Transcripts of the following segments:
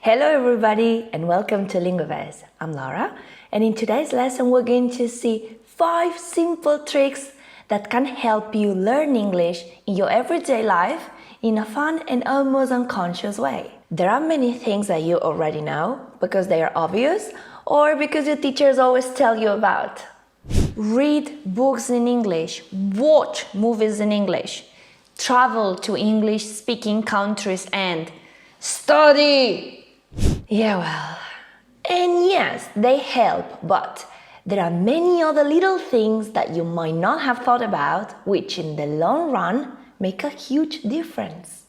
Hello everybody and welcome to Linguivers. I'm Laura and in today's lesson we're going to see 5 simple tricks that can help you learn English in your everyday life in a fun and almost unconscious way. There are many things that you already know because they are obvious or because your teachers always tell you about. Read books in English, watch movies in English, travel to English-speaking countries and study! Yeah, well, and yes, they help, but there are many other little things that you might not have thought about, which in the long run make a huge difference.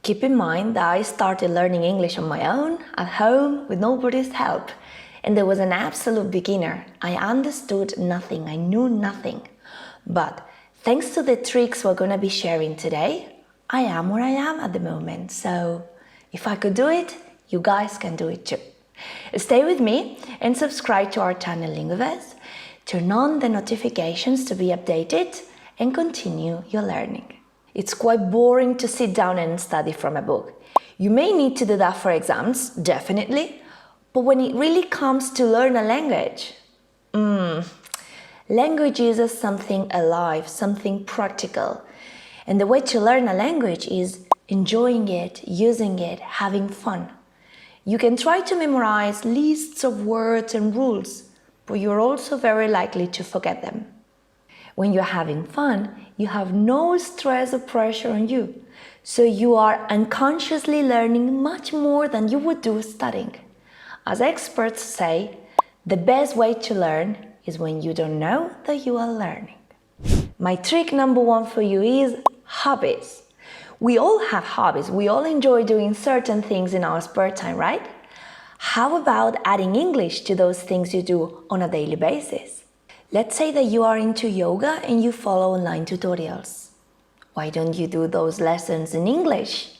Keep in mind that I started learning English on my own, at home, with nobody's help, and I was an absolute beginner. I understood nothing, I knew nothing. But thanks to the tricks we're going to be sharing today, I am where I am at the moment, so if I could do it, you guys can do it too. Stay with me and subscribe to our channel Linguivers, turn on the notifications to be updated and continue your learning. It's quite boring to sit down and study from a book. You may need to do that for exams, definitely, but when it really comes to learn a language, languages are something alive, something practical. And the way to learn a language is enjoying it, using it, having fun. You can try to memorize lists of words and rules, but you're also very likely to forget them. When you're having fun, you have no stress or pressure on you, so you are unconsciously learning much more than you would do studying. As experts say, the best way to learn is when you don't know that you are learning. My trick number 1 for you is hobbies. We all have hobbies, we all enjoy doing certain things in our spare time, right? How about adding English to those things you do on a daily basis? Let's say that you are into yoga and you follow online tutorials. Why don't you do those lessons in English?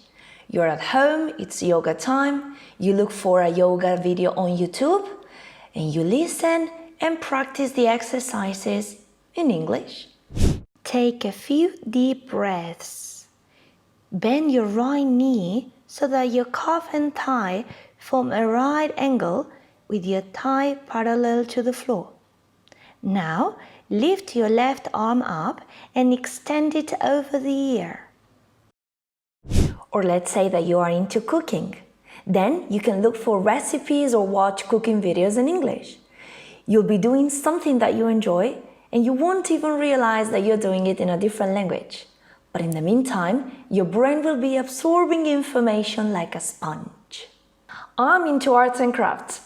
You're at home, it's yoga time, you look for a yoga video on YouTube and you listen and practice the exercises in English. Take a few deep breaths. Bend your right knee so that your calf and thigh form a right angle with your thigh parallel to the floor. Now, lift your left arm up and extend it over the ear. Or let's say that you are into cooking. Then you can look for recipes or watch cooking videos in English. You'll be doing something that you enjoy and you won't even realize that you're doing it in a different language. But in the meantime, your brain will be absorbing information like a sponge. I'm into arts and crafts.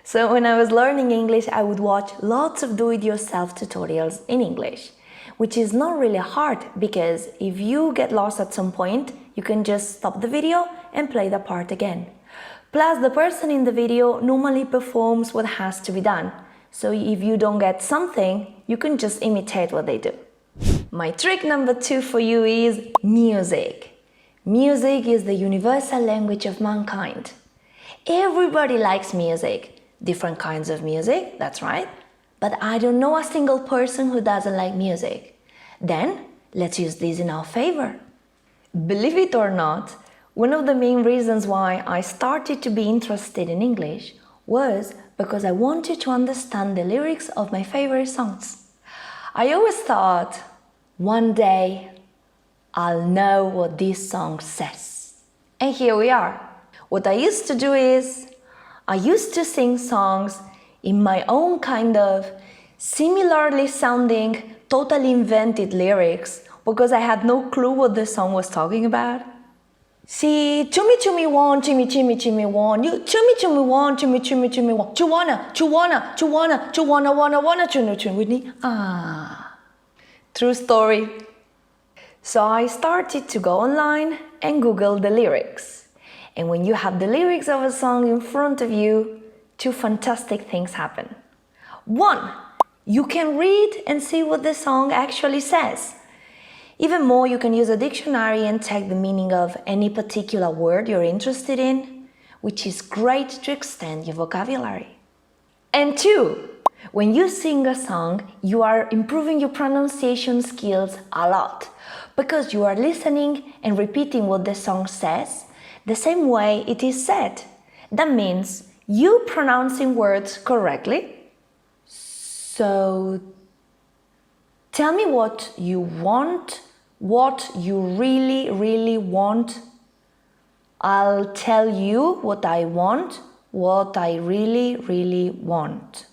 So when I was learning English, I would watch lots of do-it-yourself tutorials in English, which is not really hard because if you get lost at some point, you can just stop the video and play the part again. Plus, the person in the video normally performs what has to be done. So if you don't get something, you can just imitate what they do. My trick number 2 for you is music. Music is the universal language of mankind. Everybody likes music. Different kinds of music, that's right. But I don't know a single person who doesn't like music. Then, let's use this in our favor. Believe it or not, one of the main reasons why I started to be interested in English was because I wanted to understand the lyrics of my favorite songs. I always thought, one day I'll know what this song says. And here we are. What I used to do is, I used to sing songs in my own kind of similarly sounding, totally invented lyrics because I had no clue what the song was talking about. See, chummy one, chimmy one, you chummy one, chimmy one, wanna, wanna, chunu Whitney. True story. So I started to go online and Google the lyrics. And when you have the lyrics of a song in front of you, 2 fantastic things happen. 1, you can read and see what the song actually says. Even more, you can use a dictionary and check the meaning of any particular word you're interested in, which is great to extend your vocabulary. And 2, when you sing a song, you are improving your pronunciation skills a lot because you are listening and repeating what the song says the same way it is said. That means you pronouncing words correctly. So tell me what you want, what you really, really want. I'll tell you what I want, what I really, really want.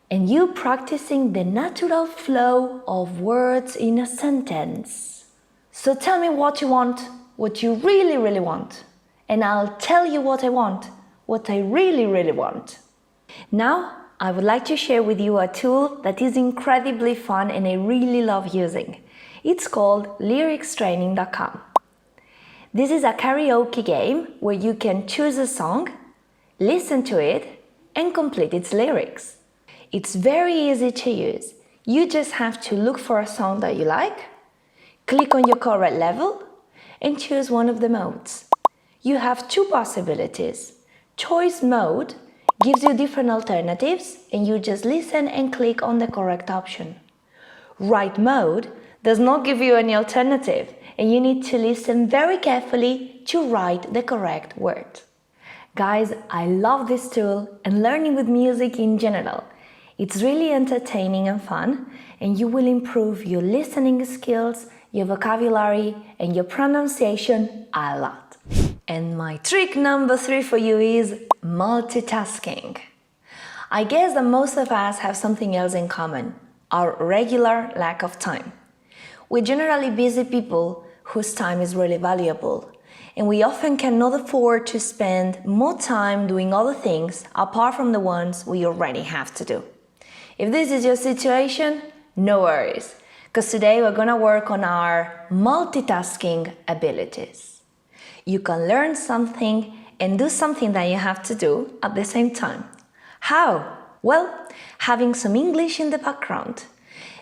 And you practicing the natural flow of words in a sentence. So tell me what you want, what you really, really want. And I'll tell you what I want, what I really, really want. Now, I would like to share with you a tool that is incredibly fun and I really love using. It's called lyricstraining.com. This is a karaoke game where you can choose a song, listen to it, and complete its lyrics. It's very easy to use. You just have to look for a song that you like, click on your correct level, and choose one of the modes. You have two possibilities. Choice mode gives you different alternatives, and you just listen and click on the correct option. Write mode does not give you any alternative, and you need to listen very carefully to write the correct word. Guys, I love this tool and learning with music in general. It's really entertaining and fun, and you will improve your listening skills, your vocabulary, and your pronunciation a lot. And my trick number 3 for you is multitasking. I guess that most of us have something else in common, our regular lack of time. We're generally busy people whose time is really valuable, and we often cannot afford to spend more time doing other things apart from the ones we already have to do. If this is your situation, no worries, because today we're going to work on our multitasking abilities. You can learn something and do something that you have to do at the same time. How? Well, having some English in the background.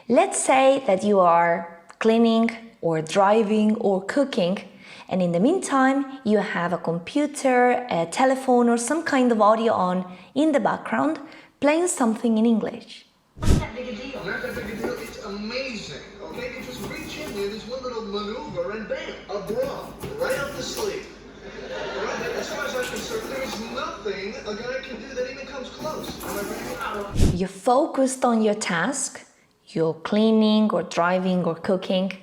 Let's say that you are cleaning or driving or cooking, and in the meantime, you have a computer, a telephone, or some kind of audio on in the background, playing something in English. Not that big a deal. Not that big a deal. It's amazing. Okay, you just reach in there, there's one little maneuver, and bam, a bra, right up the sleeve. Right? As far as I'm concerned, there is nothing a guy can do that even comes close. You're focused on your task, you're cleaning or driving or cooking,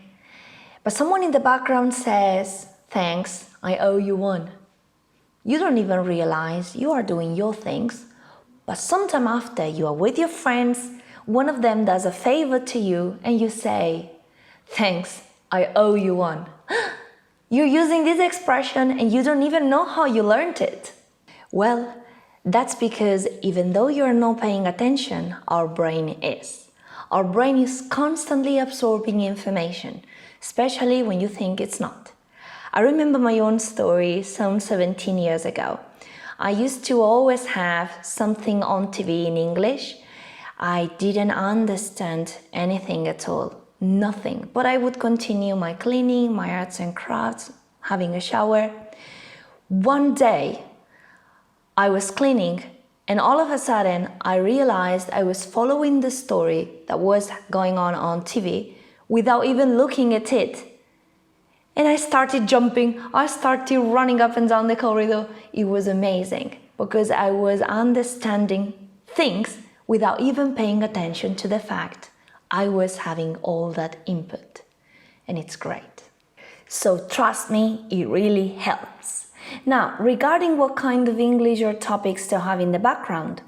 but someone in the background says, "Thanks, I owe you one." You don't even realize you are doing your things, but sometime after you are with your friends, one of them does a favor to you and you say, "Thanks, I owe you one." You're using this expression and you don't even know how you learned it. Well, that's because even though you're not paying attention, our brain is. Our brain is constantly absorbing information, especially when you think it's not. I remember my own story some 17 years ago. I used to always have something on TV in English. I didn't understand anything at all, nothing. But I would continue my cleaning, my arts and crafts, having a shower. One day, I was cleaning, and all of a sudden, I realized I was following the story that was going on TV without even looking at it. And I started jumping, I started running up and down the corridor. It was amazing because I was understanding things without even paying attention to the fact I was having all that input. And it's great. So trust me, it really helps. Now, regarding what kind of English or topics to have in the background,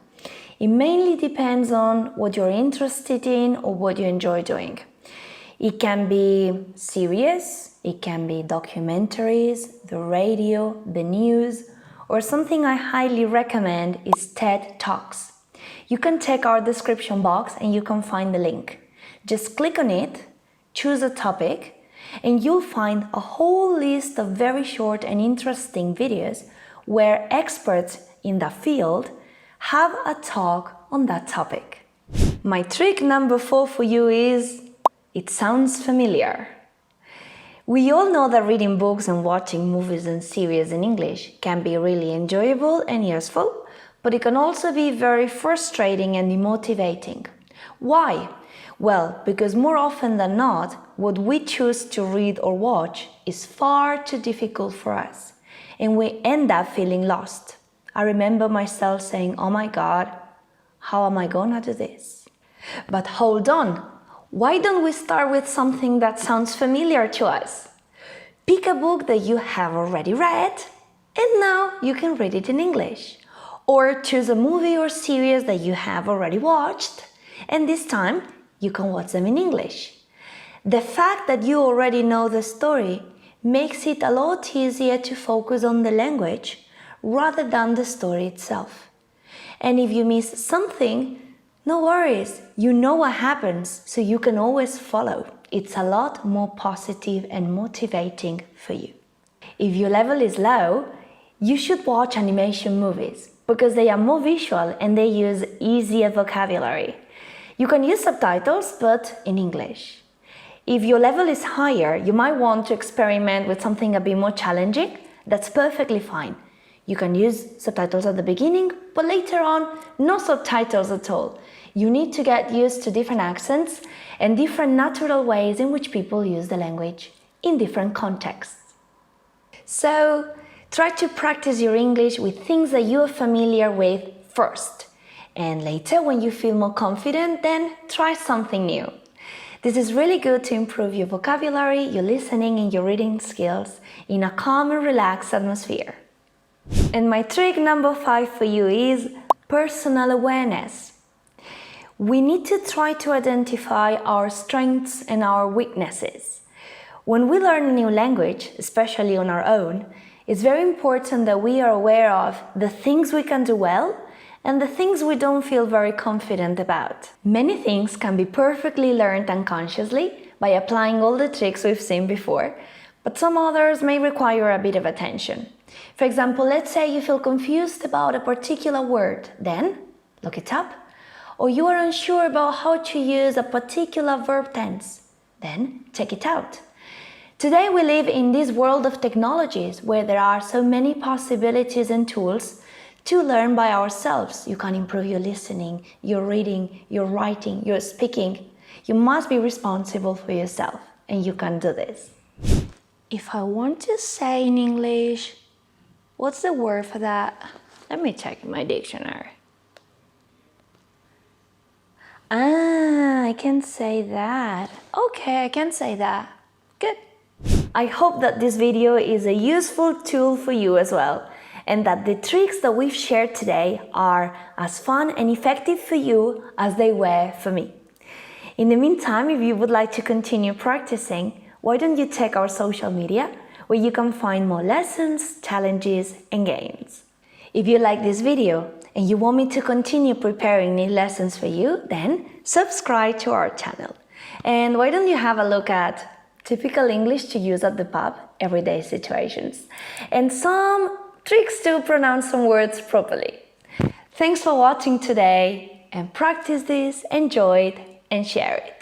it mainly depends on what you're interested in or what you enjoy doing. It can be serious, it can be documentaries, the radio, the news, or something I highly recommend is TED Talks. You can check our description box and you can find the link. Just click on it, choose a topic, and you'll find a whole list of very short and interesting videos where experts in the field have a talk on that topic. My trick number 4 for you is, it sounds familiar. We all know that reading books and watching movies and series in English can be really enjoyable and useful, but it can also be very frustrating and demotivating. Why? Well, because more often than not, what we choose to read or watch is far too difficult for us, and we end up feeling lost. I remember myself saying, oh my God, how am I gonna do this? But hold on, why don't we start with something that sounds familiar to us? Pick a book that you have already read, and now you can read it in English. Or choose a movie or series that you have already watched, and this time you can watch them in English. The fact that you already know the story makes it a lot easier to focus on the language rather than the story itself. And if you miss something, no worries, you know what happens, so you can always follow. It's a lot more positive and motivating for you. If your level is low, you should watch animation movies because they are more visual and they use easier vocabulary. You can use subtitles, but in English. If your level is higher, you might want to experiment with something a bit more challenging. That's perfectly fine. You can use subtitles at the beginning, but later on, no subtitles at all. You need to get used to different accents and different natural ways in which people use the language in different contexts. So, try to practice your English with things that you are familiar with first. And later, when you feel more confident, then try something new. This is really good to improve your vocabulary, your listening, and your reading skills in a calm and relaxed atmosphere. And my trick number 5 for you is personal awareness. We need to try to identify our strengths and our weaknesses. When we learn a new language, especially on our own, it's very important that we are aware of the things we can do well and the things we don't feel very confident about. Many things can be perfectly learned unconsciously by applying all the tricks we've seen before, but some others may require a bit of attention. For example, let's say you feel confused about a particular word, then look it up. Or you are unsure about how to use a particular verb tense, then check it out. Today we live in this world of technologies where there are so many possibilities and tools to learn by ourselves. You can improve your listening, your reading, your writing, your speaking. You must be responsible for yourself, and you can do this. If I want to say in English, what's the word for that? Let me check my dictionary. I can say that. Okay, I can say that. Good. I hope that this video is a useful tool for you as well, and that the tricks that we've shared today are as fun and effective for you as they were for me. In the meantime, if you would like to continue practicing, why don't you check our social media, where you can find more lessons, challenges, and games. If you like this video and you want me to continue preparing new lessons for you, then subscribe to our channel. And why don't you have a look at typical English to use at the pub, everyday situations, and some tricks to pronounce some words properly. Thanks for watching today, and practice this, enjoy it, and share it.